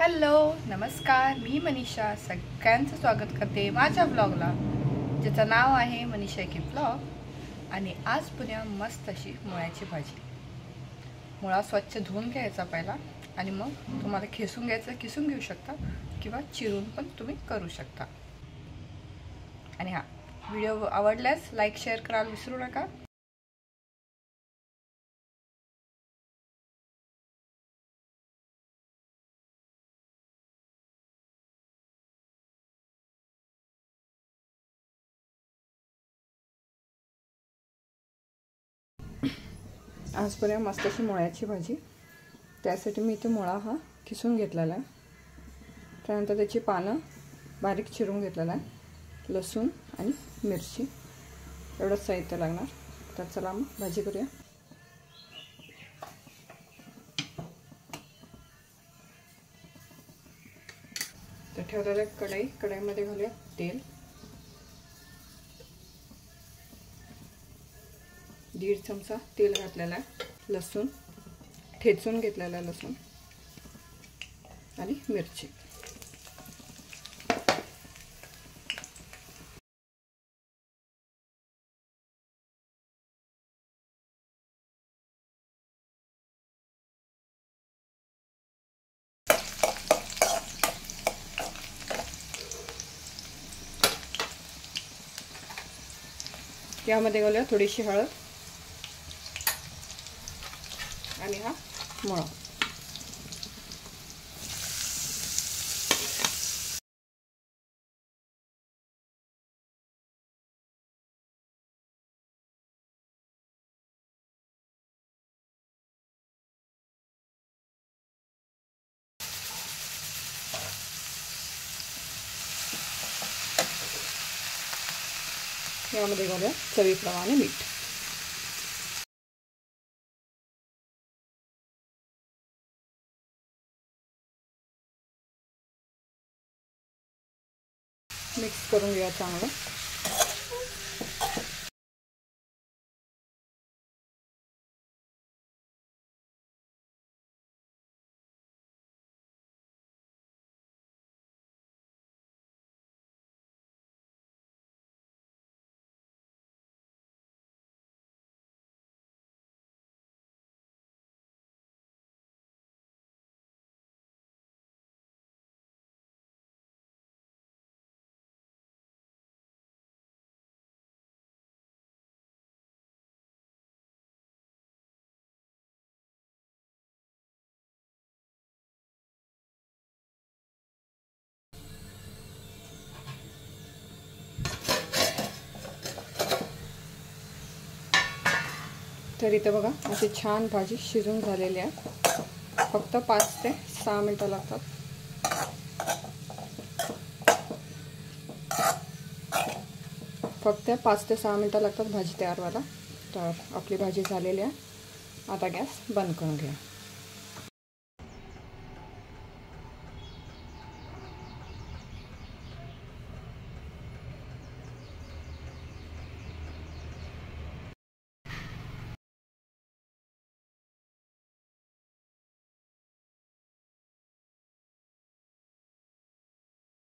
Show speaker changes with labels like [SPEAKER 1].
[SPEAKER 1] Hello नमस्कार, मी मनीषा सगळ्यांचं स्वागत करते माझ्या ब्लॉगला, ज्याचं नाव आहे मनीषा की ब्लॉग। आणि आज पुन्हा मस्त अशी मुळ्याची भाजी। मुळा स्वच्छ धुवून घ्यायचा पहिला आणि मग तुम्हाला खिसून घ्यायचं, किसून घेऊ शकता किंवा चिरून पण तुम्ही करू शकता। आणि हा व्हिडिओ आवडल्यास लाईक शेअर करायला विसरू नका। आज पर्यंत मस्त अशी मुळ्याची भाजी, त्यासाठी मी इथे मुळा हा किसून घेतलेला आहे। त्यानंतर त्याची पानं बारीक चिरून घेतलेला आहे, लसूण आणि मिरची एवढंच साहित्य लागणार। तर चला मग भाजी करूया। तर ठेवलेलं कढईमध्ये घालूया तेल, 1.5 चमचा तेल घातलेला आहे, लसूण ठेचून घेतलेला लसूण आणि मिरची। यामध्ये घालूया थोडीशी हळद आणि हा मुळा। यामध्ये घालूया चवीप्रमाणे मीठ। मिक्स करून घेऊया चांगलं। तर इथे बघा अशी छान भाजी शिजून झालेली आहे। फक्त 5 ते 6 मिनिटं लागतात। फक्त 5 ते 6 मिनिटं लागतात भाजी तयार व्हायला। तर आपली भाजी झालेली आहे, आता गॅस बंद करून घ्या।